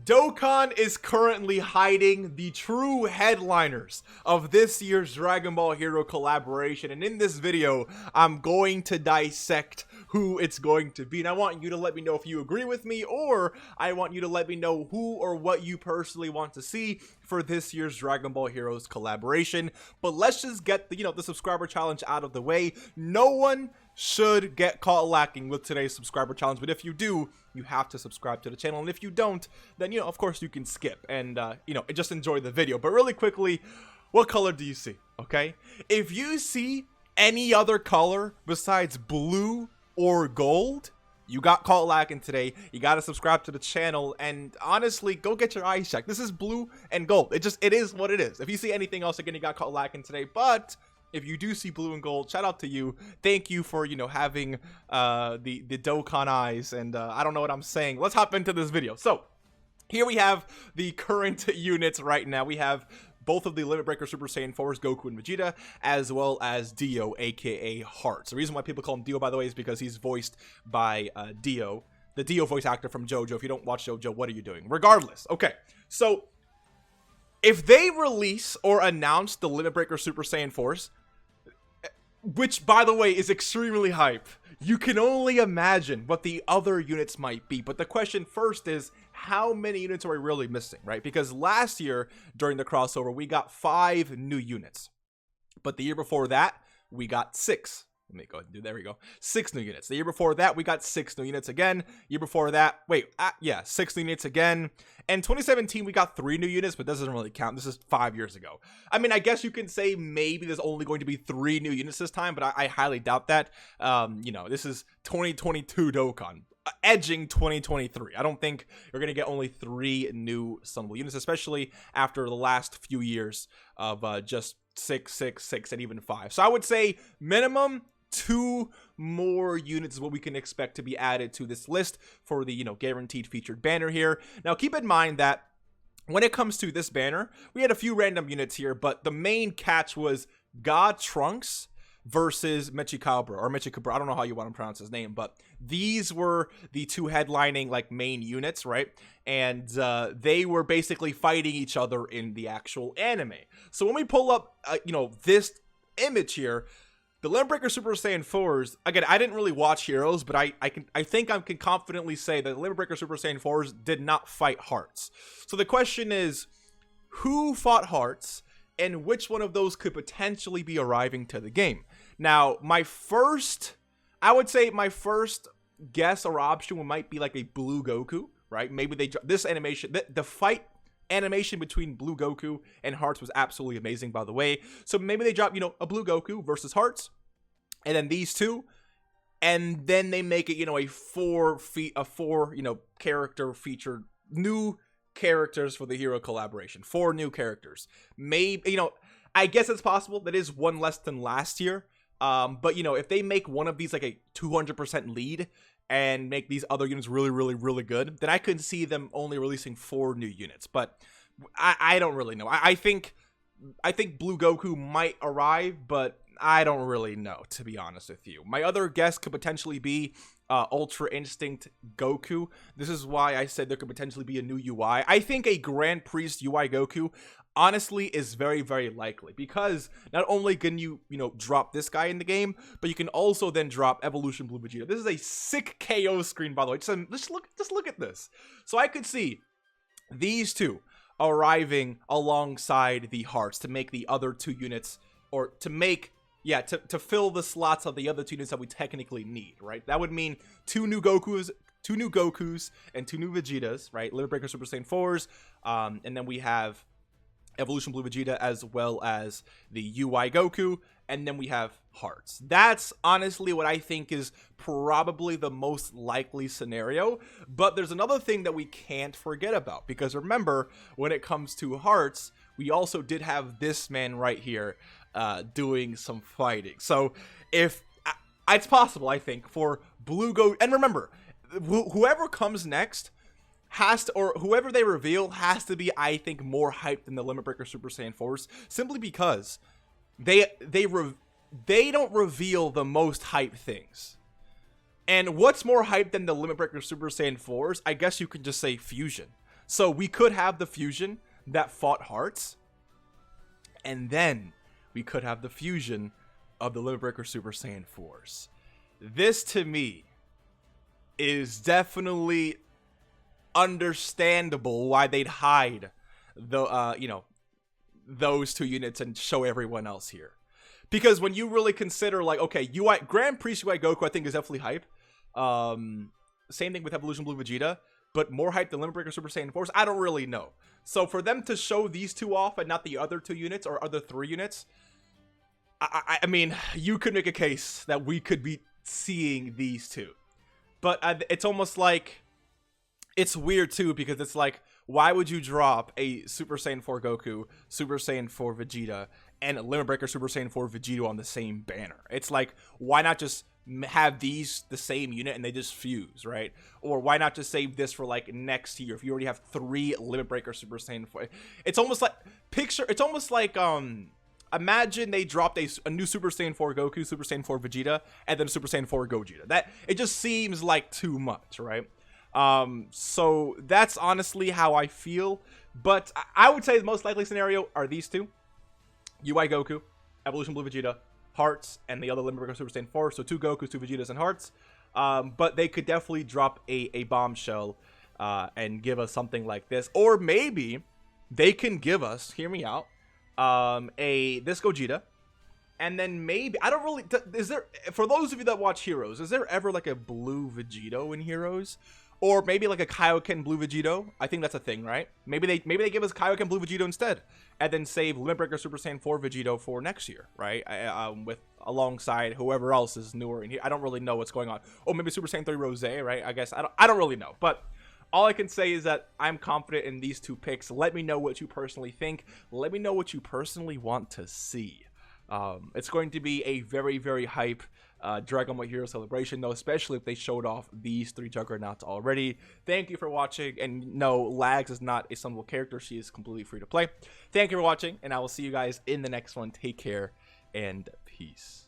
Dokkan is currently hiding the true headliners of this year's Dragon Ball Hero collaboration, and in this video, I'm going to dissect who it's going to be, and I want you to let me know if you agree with me, or I want you to let me know who or what you personally want to see for this year's Dragon Ball Heroes collaboration. But let's just get the subscriber challenge out of the way. No one should get caught lacking with today's subscriber challenge, but if you do, you have to subscribe to the channel, and if you don't, then of course you can skip and just enjoy the video. But really quickly, what color do you see? Okay, if you see any other color besides blue or gold, you got caught lacking today. You got to subscribe to the channel, and honestly, go get your eyes checked. This is blue and gold. It is what it is. If you see anything else, again, you got caught lacking today. But if you do see blue and gold, shout out to you. Thank you for having the Dokkan eyes, and I don't know what I'm saying. Let's hop into this video. So here we have the current units right now. We have both of the Limit Breaker Super Saiyan 4s, Goku and Vegeta, as well as Dio, aka Hearts. The reason why people call him Dio, by the way, is because he's voiced by Dio, the Dio voice actor from JoJo. If you don't watch JoJo, what are you doing? Regardless, okay, so if they release or announce the Limit Breaker Super Saiyan 4s, which, by the way, is extremely hype, you can only imagine what the other units might be. But the question first is, how many units are we really missing, right? Because last year, during the crossover, we got 5 new units. But the year before that, we got 6. Let me go ahead and do, there we go. 6 new units. The year before that, we got 6 new units again. Year before that, 6 new units again. And 2017, we got 3 new units, but this doesn't really count. This is 5 years ago. I mean, I guess you can say maybe there's only going to be 3 new units this time, but I highly doubt that. This is 2022 Dokkan, edging 2023. I don't think you're going to get only 3 new summable units, especially after the last few years of just 6, 6, 6, and even 5. So I would say minimum 2 more units is what we can expect to be added to this list for the guaranteed featured banner here. Now keep in mind that when it comes to this banner, we had a few random units here, but the main catch was God Trunks versus Mechikabra, or Mechikabra, I don't know how you want to pronounce his name, but these were the 2 headlining main units, right? And they were basically fighting each other in the actual anime. So when we pull up this image here, the Limit Breaker Super Saiyan 4s, again, I didn't really watch Heroes, but I think I can confidently say that the Limit Breaker Super Saiyan 4s did not fight Hearts. So the question is, who fought Hearts, and which one of those could potentially be arriving to the game? Now, I would say my first guess or option might be like a Blue Goku, right? Maybe this animation, the fight animation between Blue Goku and Hearts was absolutely amazing, by the way. So maybe they drop, a Blue Goku versus Hearts, and then these two, and then they make it, a 4 character featured new characters for the hero collaboration. 4 new characters. Maybe, I guess it's possible. That is 1 less than last year. But if they make one of these like a 200% lead and make these other units really, really, really good, then I could see them only releasing 4 new units. But I don't really know. I think Blue Goku might arrive, but I don't really know, to be honest with you. My other guess could potentially be Ultra Instinct Goku. This is why I said there could potentially be a new UI. I think a Grand Priest UI Goku honestly is very, very likely, because not only can you drop this guy in the game, but you can also then drop Evolution Blue Vegeta. This is a sick KO screen, by the way. Just look at this. So I could see these 2 arriving alongside the Hearts to make the other 2 units, or to make to fill the slots of the other 2 units that we technically need, right? That would mean 2 new Gokus, and 2 new Vegetas, right? Limit Breaker Super Saiyan 4s, and then we have Evolution Blue Vegeta, as well as the UI Goku, and then we have Hearts. That's honestly what I think is probably the most likely scenario. But there's another thing that we can't forget about, because remember, when it comes to Hearts, we also did have this man right here doing some fighting. So if it's possible, I think, for Blue Goku, and remember, whoever comes next has to, or whoever they reveal has to be, I think, more hyped than the Limit Breaker Super Saiyan 4s, simply because they don't reveal the most hype things. And what's more hype than the Limit Breaker Super Saiyan 4s? I guess you could just say Fusion. So we could have the fusion that fought Hearts, and then we could have the fusion of the Limit Breaker Super Saiyan 4s. This, to me, is definitely understandable why they'd hide the, you know, those two units and show everyone else here. Because when you really consider, like, okay, Grand Priest UI Goku, I think, is definitely hype. Same thing with Evolution Blue Vegeta, but more hype than Limit Breaker Super Saiyan 4s, I don't really know. So for them to show these two off and not the other two units or other three units, I mean, you could make a case that we could be seeing these two. But it's almost like, it's weird too, because it's like, why would you drop a Super Saiyan 4 Goku, Super Saiyan 4 Vegeta, and a Limit Breaker Super Saiyan 4 Vegeta on the same banner? It's like, why not just have these the same unit and they just fuse, right? Or why not just save this for like next year if you already have 3 Limit Breaker Super Saiyan 4? It's almost like, imagine they dropped a new Super Saiyan 4 Goku, Super Saiyan 4 Vegeta, and then Super Saiyan 4 Gogeta. That, it just seems like too much, right? So that's honestly how I feel, but I would say the most likely scenario are these two: UI Goku, Evolution Blue Vegeta, Hearts, and the other Limit Breaker Super Saiyan 4. So 2 Gokus, 2 Vegetas, and Hearts. But they could definitely drop a bombshell and give us something like this, or maybe they can give us, hear me out, this Gogeta, and then maybe, I don't really, is there, for those of you that watch Heroes, is there ever like a blue Vegeto in Heroes? Or maybe like a Kaioken Blue Vegeto. I think that's a thing, right? Maybe they give us Kaioken Blue Vegeto instead, and then save Limit Breaker Super Saiyan 4 Vegeto for next year, right? With alongside whoever else is newer in here. I don't really know what's going on. Oh, maybe Super Saiyan 3 Rose, right? I guess I don't really know, but all I can say is that I'm confident in these two picks. Let me know what you personally think. Let me know what you personally want to see. It's going to be a very, very hype Dragon Ball Hero celebration, though, especially if they showed off these 3 juggernauts already. Thank you for watching, and no, Lags is not a summonable character. She is completely free to play. Thank you for watching, and I will see you guys in the next one. Take care, and peace.